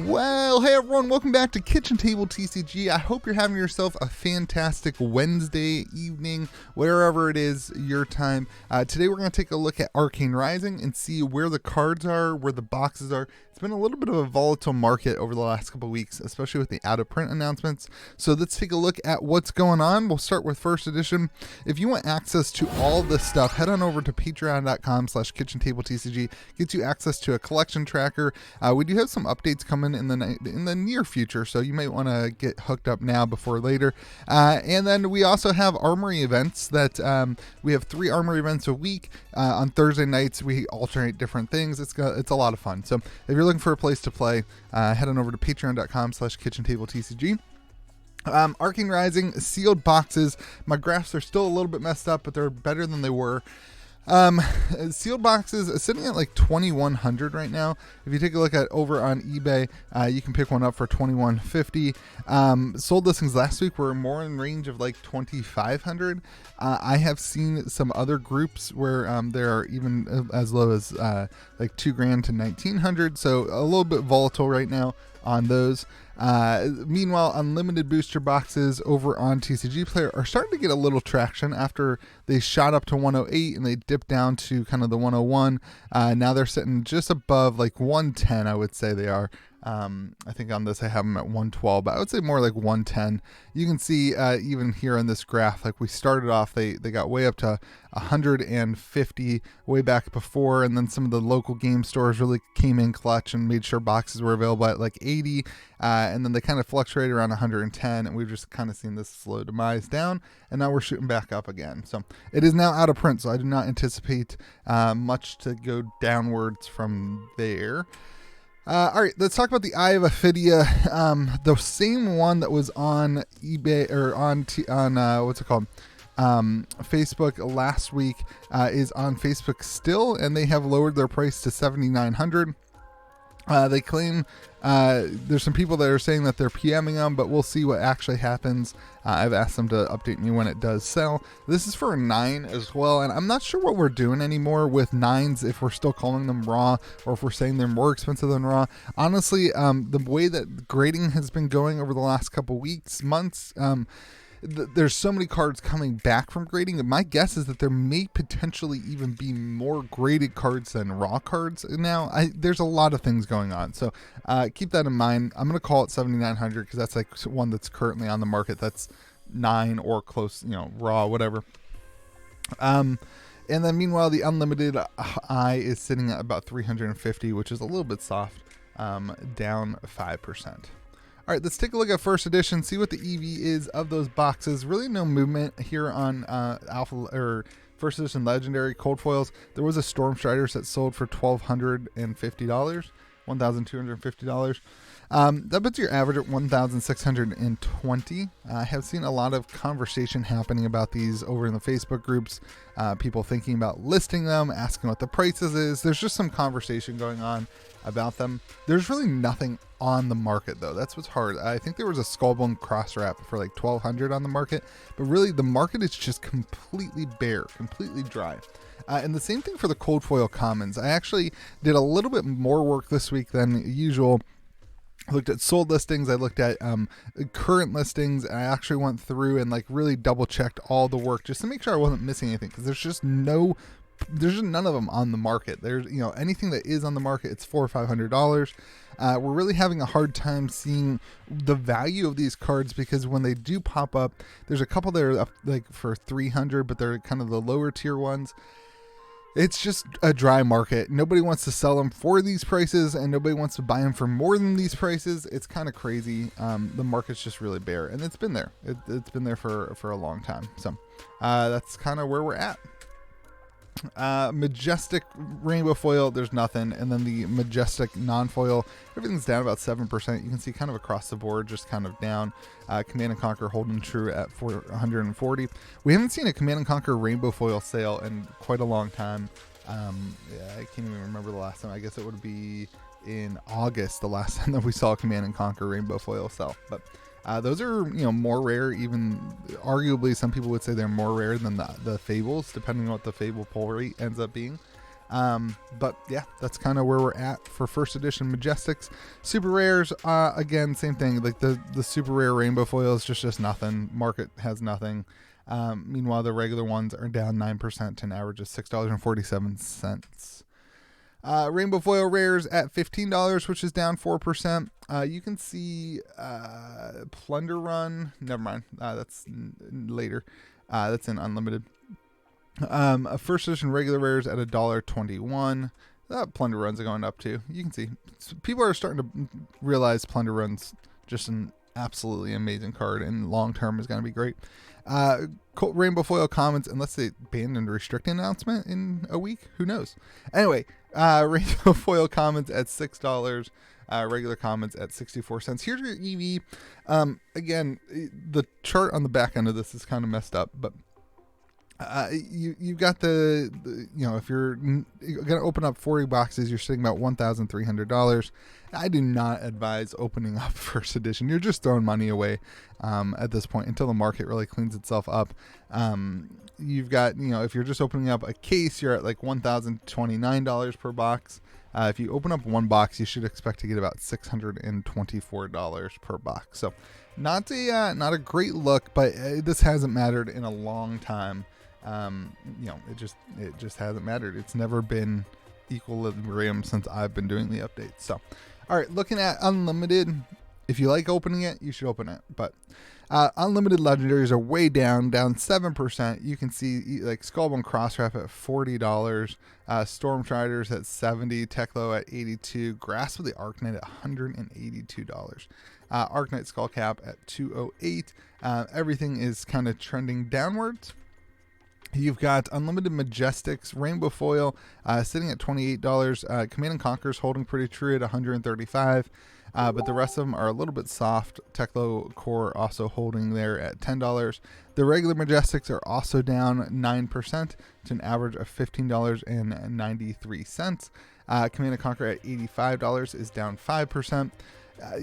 Well, hey everyone, welcome back to Kitchen Table TCG. I hope you're having yourself a fantastic Wednesday evening, wherever it is your time. Today we're going to take a look at Arcane Rising and see where the cards are, where the boxes are. It's been a little bit of a volatile market over the last couple of weeks, especially with the out-of-print announcements. So let's take a look at what's going on. We'll start with first edition. If you want access to all this stuff, head on over to patreon.com/KitchenTableTCG. Gets you access to a collection tracker. We do have some updates coming in the near future, so you might want to get hooked up now before later. And then we also have armory events that we have 3 armory events a week. On Thursday nights, we alternate different things. It's a lot of fun. So if you're looking for a place to play, head on over to patreon.com/KitchenTableTCG. Arcane Rising, sealed boxes. My graphs are still a little bit messed up, but they're better than they were. Sealed boxes sitting at like 2,100 right now. If you take a look at over on eBay, you can pick one up for $2,150. Sold listings last week were more in range of like 2,500. I have seen some other groups where there are even as low as like $2,000 to 1,900. So a little bit volatile right now on those. Meanwhile, unlimited booster boxes over on TCG Player are starting to get a little traction after they shot up to 108 and they dipped down to kind of the 101. Now they're sitting just above like 110, I would say they are. I think on this I have them at 112, but I would say more like 110. You can see even here in this graph, like we started off, they got way up to 150 way back before, and then some of the local game stores really came in clutch and made sure boxes were available at like 80, and then they kind of fluctuated around 110, and we've just kind of seen this slow demise down, and now we're shooting back up again. So it is now out of print, so I do not anticipate much to go downwards from there. All right, let's talk about the Eye of Ophidia. The same one that was on eBay or on what's it called? Facebook last week is on Facebook still, and they have lowered their price to $7,900. They claim there's some people that are saying that they're PMing them, but we'll see what actually happens. I've asked them to update me when it does sell. This is for a 9 as well, and I'm not sure what we're doing anymore with 9s, if we're still calling them raw or if we're saying they're more expensive than raw. Honestly, the way that grading has been going over the last couple weeks, months, there's so many cards coming back from grading that my guess is that there may potentially even be more graded cards than raw cards now. There's a lot of things going on, so keep that in mind. I'm going to call it 7,900 because that's like one that's currently on the market that's 9 or close, raw, whatever. And then meanwhile, the unlimited eye is sitting at about 350, which is a little bit soft, down 5%. All right, let's take a look at first edition, see what the EV is of those boxes. Really no movement here on Alpha or first edition legendary cold foils. There was a Storm Striders that sold for $1,250, $1,250. That puts your average at 1,620. I have seen a lot of conversation happening about these over in the Facebook groups. People thinking about listing them, asking what the prices is. There's just some conversation going on about them. There's really nothing on the market though. That's what's hard. I think there was a Skullbone cross wrap for like $1,200 on the market, but really the market is just completely bare, completely dry. And the same thing for the cold foil commons. I actually did a little bit more work this week than usual. I looked at sold listings. I looked at current listings. And I actually went through and like really double checked all the work just to make sure I wasn't missing anything, because there's just none of them on the market. There's anything that is on the market, it's $400 or $500. We're really having a hard time seeing the value of these cards, because when they do pop up, there's a couple that are up like for $300, but they're kind of the lower tier ones. It's just a dry market. Nobody wants to sell them for these prices, and nobody wants to buy them for more than these prices. It's kind of crazy. The market's just really bare, and it's been there. It's been there for a long time. So that's kind of where we're at. Majestic rainbow foil, there's nothing, and then the majestic non-foil, everything's down about 7%. You can see kind of across the board, just kind of down. Command and Conquer holding true at 440. We haven't seen a Command and Conquer rainbow foil sale in quite a long time. I can't even remember the last time. I guess it would be in August, the last time that we saw a Command and Conquer rainbow foil sell. But those are, more rare. Even arguably, some people would say they're more rare than the Fables, depending on what the Fable pull rate ends up being. But yeah, that's kind of where we're at for first edition Majestics. Super rares, again, same thing. Like the super rare rainbow foil is just nothing. Market has nothing. Meanwhile, the regular ones are down 9% to an average of $6.47. Rainbow foil rares at $15, which is down 4%. You can see Plunder Run. Never mind. That's later. That's in unlimited. A first edition regular rares at $1.21. Plunder Runs are going up too. You can see people are starting to realize Plunder Run's just an absolutely amazing card, and long term is going to be great. Rainbow foil commons, unless they banned and restrict announcement in a week, who knows? Anyway, rainbow foil commons at $6. Regular commons at 64 cents. Here's your EV. Again, the chart on the back end of this is kind of messed up, but you got the if you're gonna open up 40 boxes, you're sitting about $1,300. I do not advise opening up first edition. You're just throwing money away at this point until the market really cleans itself up. You've got, if you're just opening up a case, you're at like $1,029 per box. If you open up one box, you should expect to get about $624 per box. So not a great look, but this hasn't mattered in a long time. It just hasn't mattered. It's never been equilibrium since I've been doing the updates. So, all right, looking at unlimited, if you like opening it, you should open it. But unlimited legendaries are way down 7%. You can see like Skullbone Crosswrap at $40, Stormtriders at $70, Teklo at $82, Grasp of the Arcane at $182, Arknight Skullcap at $208. Everything is kind of trending downwards. You've got Unlimited Majestics, Rainbow Foil sitting at $28. Command and Conquer's holding pretty true at $135. But the rest of them are a little bit soft. Teklo Core also holding there at $10. The regular Majestics are also down 9% to an average of $15.93. Command and Conquer at $85 is down 5%.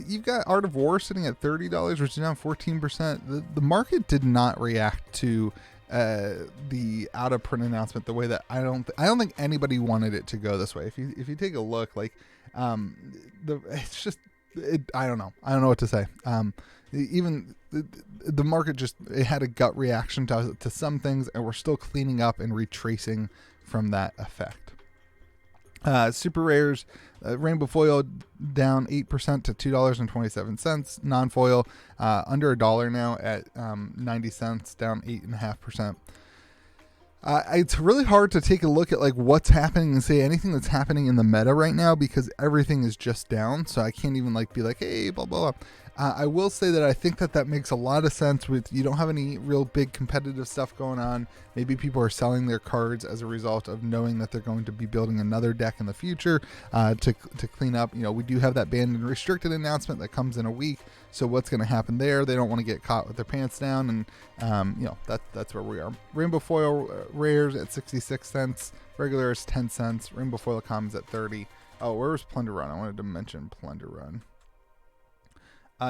You've got Art of War sitting at $30, which is down 14%. The market did not react to the out of print announcement the way that I don't think anybody wanted it to go this way. If you take a look, like it's just I don't know what to say. Even the market it had a gut reaction to some things, and we're still cleaning up and retracing from that effect. Super rares, Rainbow Foil down 8% to $2.27. Non-foil under $1 now at 90 cents, down 8.5%. It's really hard to take a look at like what's happening and say anything that's happening in the meta right now, because everything is just down. So I can't even be like, hey, blah, blah, blah. I will say that I think that makes a lot of sense with you don't have any real big competitive stuff going on. Maybe people are selling their cards as a result of knowing that they're going to be building another deck in the future to clean up. We do have that banned and restricted announcement that comes in a week. So what's going to happen there? They don't want to get caught with their pants down, and that's where we are. Rainbow Foil rares at 66 cents, regular is 10 cents. Rainbow Foil commons at 30. Oh, where was Plunder Run? I wanted to mention Plunder Run.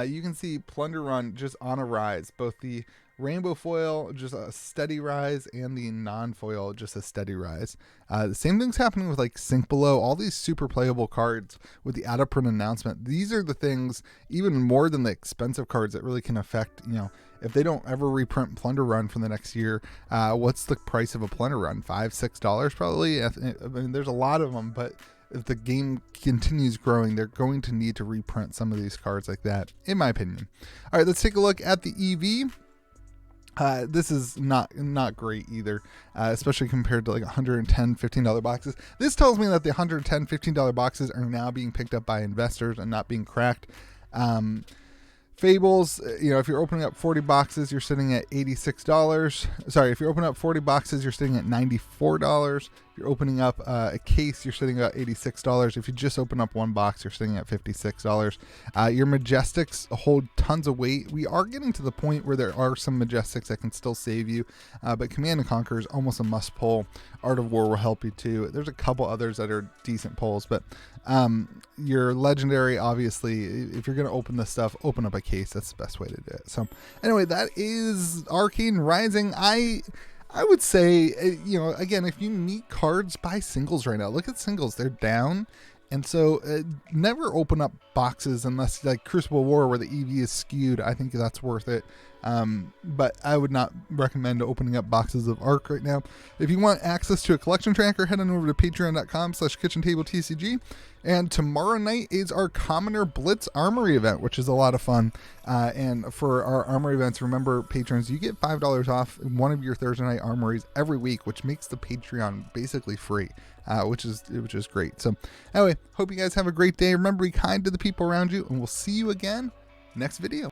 You can see Plunder Run just on a rise. Both the Rainbow Foil, just a steady rise, and the non-foil, just a steady rise. The same thing's happening with like Sink Below. All these super playable cards with the out-of-print announcement. These are the things, even more than the expensive cards, that really can affect, if they don't ever reprint Plunder Run for the next year, what's the price of a Plunder Run? $5-6 probably? I mean, there's a lot of them, but if the game continues growing, they're going to need to reprint some of these cards like that, in my opinion. All right, let's take a look at the EV. This is not great either, especially compared to like $110, $15 boxes. This tells me that the $110, $15 boxes are now being picked up by investors and not being cracked. Fables, if you're opening up 40 boxes, you're sitting at $86. Sorry, if you're opening up 40 boxes, you're sitting at $94. If you're opening up a case, you're sitting at $86. If you just open up one box, you're sitting at $56. Your Majestics hold tons of weight. We are getting to the point where there are some Majestics that can still save you, but Command and Conquer is almost a must pull. Art of War will help you too. There's a couple others that are decent pulls, but your Legendary, obviously, if you're going to open this stuff, open up a case. That's the best way to do it. So anyway, that is Arcane Rising. I I would say, again, if you need cards, buy singles right now. Look at singles. They're down. And so never open up boxes unless like Crucible War where the EV is skewed. I think that's worth it. But I would not recommend opening up boxes of Arc right now. If you want access to a collection tracker, head on over to patreon.com/KitchenTableTCG. And tomorrow night is our Commoner Blitz Armory event, which is a lot of fun. And for our Armory events, remember, patrons, you get $5 off one of your Thursday night armories every week, which makes the Patreon basically free, which is great. So anyway, hope you guys have a great day. Remember, be kind to the people around you, and we'll see you again next video.